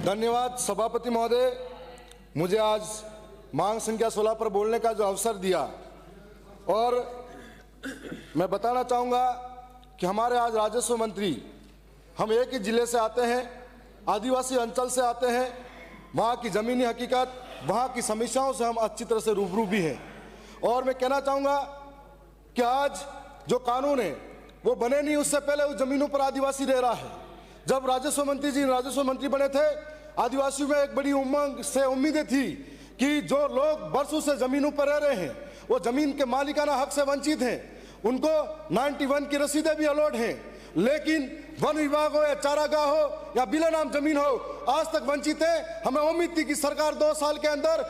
धन्यवाद सभापति महोदय, मुझे आज मांग संख्या 16 पर बोलने का जो अवसर दिया। और मैं बताना चाहूँगा कि हमारे आज राजस्व मंत्री, हम एक ही जिले से आते हैं, आदिवासी अंचल से आते हैं, वहाँ की ज़मीनी हकीकत, वहाँ की समस्याओं से हम अच्छी तरह से रूबरू भी हैं। और मैं कहना चाहूँगा कि आज जो कानून है वो बने नहीं, उससे पहले उस ज़मीनों पर आदिवासी रह रहा है। जब राजस्व मंत्री जी राजस्व मंत्री बने थे, आदिवासियों में एक बड़ी उमंग से उम्मीदें थी कि जो लोग बरसों से ज़मीनों पर रह रहे हैं, वो ज़मीन के मालिकाना हक से वंचित हैं, उनको 91 की रसीदें भी अलॉट हैं, लेकिन वन विभाग हो या चारागाह हो या बिला नाम जमीन हो, आज तक वंचित है। हमें उम्मीद थी कि सरकार 2 साल के अंदर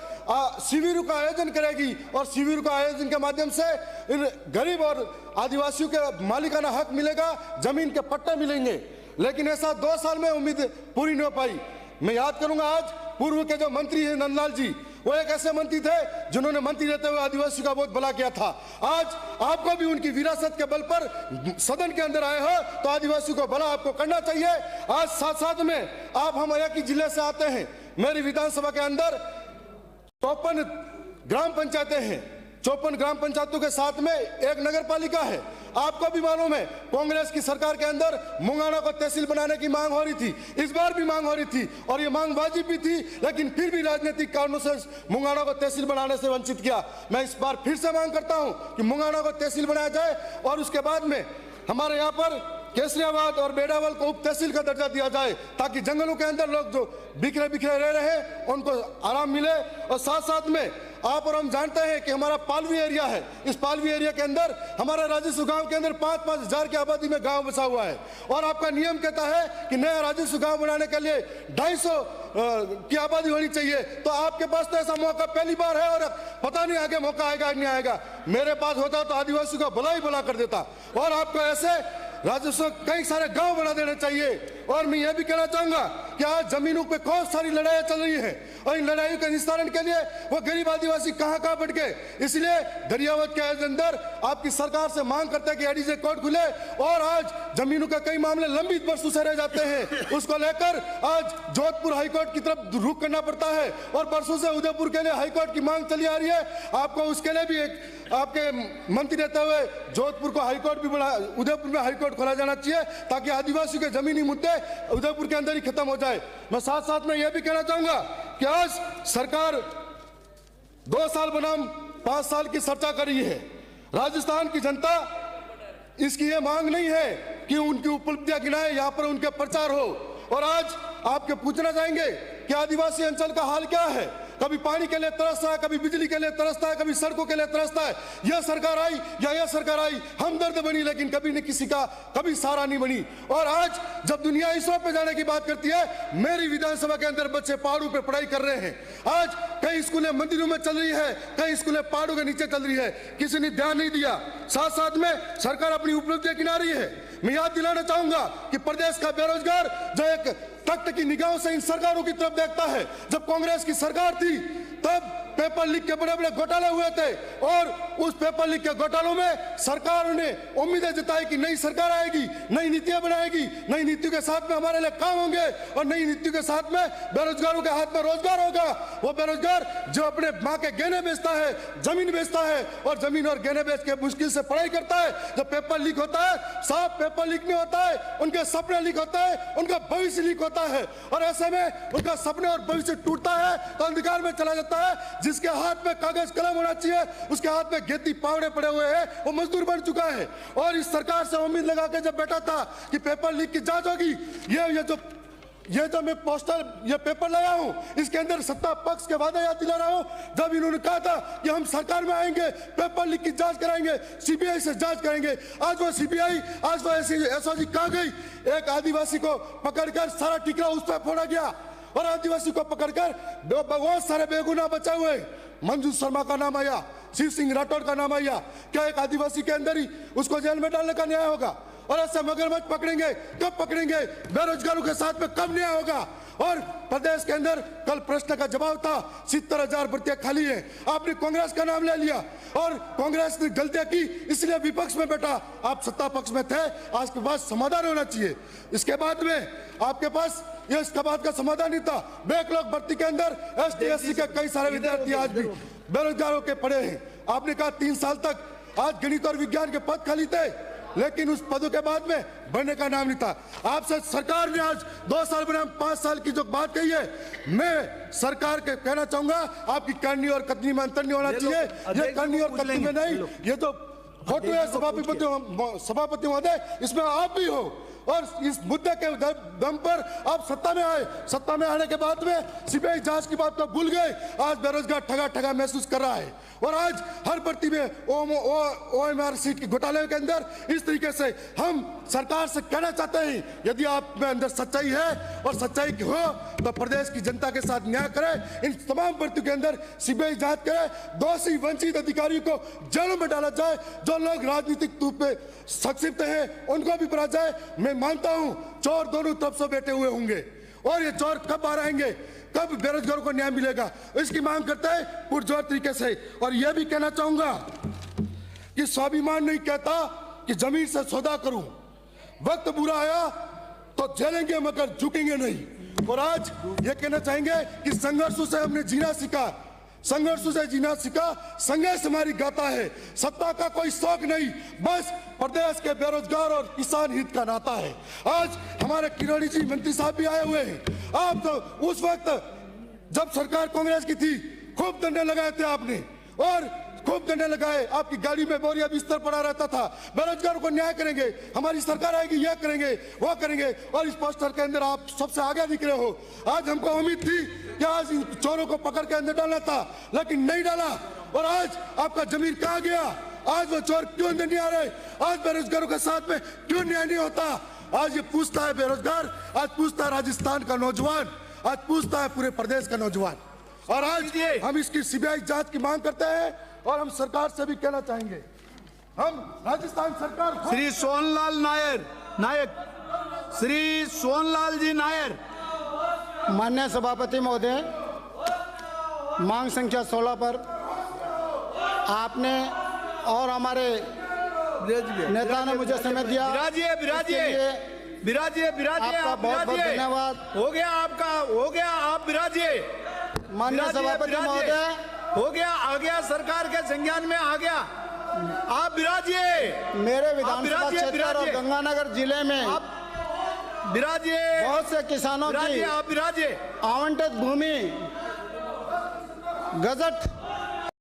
शिविरों का आयोजन करेगी और शिविरों का आयोजन के माध्यम से इन गरीब और आदिवासियों के मालिकाना हक मिलेगा, जमीन के पट्टे मिलेंगे, लेकिन ऐसा 2 साल में उम्मीद पूरी नहीं हो पाई। मैं याद करूंगा, आज पूर्व के जो मंत्री हैं नंदलाल जी, वो एक ऐसे मंत्री थे जिन्होंने मंत्री रहते हुए आदिवासियों का बहुत भला किया था। आज आपको भी उनकी विरासत के बल पर सदन के अंदर आए हो तो आदिवासियों को भला आपको करना चाहिए। आज साथ साथ में आप हम एक ही जिले से आते हैं, मेरी विधानसभा के अंदर 54 ग्राम पंचायतें हैं, 54 ग्राम पंचायतों के साथ में एक नगर पालिका है। आपको भी मालूम है, कांग्रेस की सरकार के अंदर मुंगाना को तहसील बनाने की मांग हो रही थी, इस बार भी मांग हो रही थी और ये मांग वाजिब भी थी, लेकिन फिर भी राजनीतिक कारणों से मुंगाना को तहसील बनाने से वंचित किया। मैं इस बार फिर से मांग करता हूं कि मुंगाना को तहसील बनाया जाए और उसके बाद में हमारे यहाँ पर केसरियाबाद और बेडावल को उप तहसील का दर्जा दिया जाए, ताकि जंगलों के अंदर लोग जो बिखरे बिखरे रह रहे हैं उनको आराम मिले। और साथ साथ में आप और हम जानते हैं कि हमारा पालवी एरिया है, इस पालवी एरिया के अंदर हमारे राजस्व गांव के अंदर 5-5 हजार की आबादी में गांव बसा हुआ है और आपका नियम कहता है कि नया राजस्व गांव बनाने के लिए 250 की आबादी होनी चाहिए। तो आपके पास तो ऐसा मौका पहली बार है और पता नहीं आगे मौका आएगा नहीं आएगा। मेरे पास होता तो आदिवासियों का भला ही भला कर देता और आपको ऐसे राजस्व कई सारे गांव बना देने चाहिए। और मैं यह भी कहना चाहूंगा कि आज जमीनों पे बहुत सारी लड़ाइयां चल रही हैं और इन लड़ाइयों के निस्तारण के लिए वो गरीब आदिवासी कहां बढ़ गए। इसलिए दरियावत के अंदर आपकी सरकार से मांग करते हैं कि एडीजे कोर्ट खुले और आज जमीनों के कई मामले लंबित वर्षों से रह जाते हैं, उसको लेकर आज जोधपुर हाईकोर्ट की तरफ रुख करना पड़ता है और वर्षों से उदयपुर के लिए हाईकोर्ट की मांग चली आ रही है। आपको उसके लिए भी एक आपके मंत्री रहते हुए जोधपुर को हाईकोर्ट भी बना, उदयपुर में हाईकोर्ट खोला जाना चाहिए ताकि आदिवासियों के जमीनी मुद्दे उदयपुर के अंदर ही खत्म हो जाए। मैं साथ साथ में यह भी कहना चाहूंगा कि आज सरकार 2 साल बनाम 5 साल की चर्चा कर रही है। राजस्थान की जनता इसकी यह मांग नहीं है कि उनकी उपलब्धियां गिनाए, यहाँ पर उनके प्रचार हो। और आज आपके पूछना चाहेंगे कि आदिवासी अंचल का हाल क्या है। कभी पानी के लिए तरसता है, कभी बिजली के लिए तरसता है, कभी सड़कों के लिए तरसता है। यह सरकार आई या यह सरकार आई हमदर्द बनी, लेकिन कभी न किसी का कभी सहारा नहीं बनी। और आज जब दुनिया इसरो पे जाने की बात करती है, मेरी विधानसभा के अंदर बच्चे पहाड़ों पे पढ़ाई कर रहे हैं। आज कई स्कूलें मंदिरों में चल रही है, कई स्कूलें पहाड़ों के नीचे चल रही है, किसी ने ध्यान नहीं दिया। साथ साथ में सरकार अपनी उपलब्धियां गिना रही है। मैं याद दिलाना चाहूंगा कि प्रदेश का बेरोजगार जो एक तख्त की निगाहों से इन सरकारों की तरफ देखता है, जब कांग्रेस की सरकार थी तब पेपर लीक के बड़े बड़े घोटाले हुए थे और उस पेपर लीक के घोटालों में सरकार ने उम्मीदें जताई कि नई सरकार आएगी, नई नीतियां बनाएगी, नई नीतियों के साथ में हमारे लिए काम होंगे और नई नीतियों के साथ में बेरोजगारों के हाथ में रोजगार होगा। वो बेरोजगार जो अपने माँ के गहने बेचता है, जमीन बेचता है और जमीन और गहने बेच के मुश्किल से पढ़ाई करता है, जब पेपर लीक होता है, साफ पेपर लीक नहीं होता है, उनके सपने लीक होता है, उनका भविष्य लीक होता है और ऐसे में उनका सपने और भविष्य टूटता है तो अंधकार में चला जाता है। जिसके हाथ में कागज कलम होना चाहिए, उसके हाथ में खेती पावड़े पड़े हुए हैं, वो मजदूर बन चुका है। और इस सरकार से उम्मीद लगा के जब बैठा था कि पेपर लीक की जांच होगी, ये जो मैं पोस्टर ये पेपर लाया हूं, इसके अंदर सत्ता पक्ष के वादे याद दिला रहा हूं। जब इन्होंने कहा था कि हम सरकार में आएंगे, पेपर लीक की जांच कराएंगे, सीबीआई से जांच करेंगे, आज वो सीबीआई, आज वो एसओजी कहां गई। एक आदिवासी को पकड़कर सारा टिकरा उस पर फोड़ा गया और आदिवासी को पकड़कर बहुत सारे बेगुनाह बचे हुए मंजू शर्मा का नाम आया, शिव सिंह राठौड़ का नाम आया। क्या एक आदिवासी के अंदर ही उसको जेल में डालने का न्याय होगा? और ऐसे मगरमच्छ पकड़ेंगे कब पकड़ेंगे? बेरोजगारों के साथ में कब न्याय होगा? और प्रदेश के अंदर कल प्रश्न का जवाब था 70,000 भर्तियां खाली है, आपने कांग्रेस का नाम ले लिया और कांग्रेस ने गलतियां की इसलिए विपक्ष में बैठा, आप सत्ता पक्ष में थे। आज के बाद समाधान होना चाहिए। इसके बाद में आपके पास ये इसका बात का समाधान नहीं था। बैकलॉग भर्ती के अंदर ST SC के कई सारे विद्यार्थी आज भी बेरोजगारों के पड़े हैं। आपने कहा 3 साल तक आज गणित और विज्ञान के पद खाली थे, लेकिन उस पदों के बाद में बढ़ने का नाम नहीं था। आपसे सरकार ने आज 2 साल बनाम 5 साल की जो बात कही है, मैं सरकार के कहना चाहूंगा आपकी करनी और कथनी में अंतर नहीं होना चाहिए। ये करनी और कथनी में नहीं, ये जो फोटो है सभापति महोदय, इसमें आप भी हो और इस मुद्दे के दम पर आप सत्ता में आए। सत्ता में आने के बाद में सीबीआई जांच की बात तो भूल गए। आज बेरोजगार ठगा ठगा महसूस कर रहा है और आज हर भर्ती में OMR सीट के घोटाले के अंदर इस तरीके से हम सरकार से कहना चाहते हैं, यदि आप में अंदर सच्चाई है और सच्चाई की हो तो प्रदेश की जनता के साथ न्याय करे। इन तमाम भर्तियों के अंदर सीबीआई जांच करे, दोषी वंचित अधिकारियों को जेलों में डाला जाए, जो लोग राजनीतिक रूप में संक्षिप्त हैं उनको भी पकड़ा जाए। मैं मानता हूं चोर दोनों तरफ से बैठे हुए होंगे और ये चोर कब बाहर आएंगे, कब बेरोजगारों को न्याय मिलेगा, इसकी मांग करते हैं पुरजोर तरीके से। और यह भी कहना चाहूंगा कि स्वाभिमान नहीं कहता कि जमीन से सौदा करूं, वक्त बुरा आया तो झेलेंगे मगर झुकेंगे नहीं। और आज ये कहना चाहेंगे कि संघर्षों से हमने जीना सीखा, संघर्षों से जीना सीखा, संघर्ष हमारी गाथा है। सत्ता का कोई शौक नहीं, बस प्रदेश के बेरोजगार और किसान हित का नाता है। आज हमारे किरोड़ी जी मंत्री साहब भी आए हुए हैं। आप तो उस वक्त जब सरकार कांग्रेस की थी खूब डंडे लगाए थे आपने और खूब डंडे लगाए, आपकी गाड़ी में बोरिया बिस्तर पड़ा रहता था, बेरोजगारों को न्याय करेंगे, हमारी सरकार आएगी, यह करेंगे वो करेंगे, और इस पोस्टर के अंदर आप सबसे आगे दिख रहे हो। आज हमको उम्मीद थी कि आज इन चोरों को पकड़ के अंदर डालना था, लेकिन नहीं डाला। और आज आपका जमीर कहाँ गया? आज वो चोर क्यों अंदर नहीं आ रहे? आज बेरोजगारों के साथ में क्यों न्याय नहीं होता? आज ये पूछता है बेरोजगार, आज पूछता है राजस्थान का नौजवान, आज पूछता है पूरे प्रदेश का नौजवान। और आज हम इसकी सीबीआई जांच की मांग करते हैं और हम सरकार से भी कहना चाहेंगे, हम राजस्थान सरकार श्री सोनलाल नायक श्री सोनलाल जी नायर। माननीय सभापति महोदय, मांग संख्या 16 पर आपने और हमारे नेता ने मुझे समय दिया। विराजिए आपका बहुत बहुत धन्यवाद। हो गया आपका, हो गया, आप विराजिए। माननीय सभापति महोदय, हो गया, आ गया, सरकार के संज्ञान में आ गया, आप विराजिए। मेरे विधानसभा क्षेत्र और गंगानगर जिले में विराजिए, बहुत से किसानों की आप विराजिए। आवंटित भूमि गजट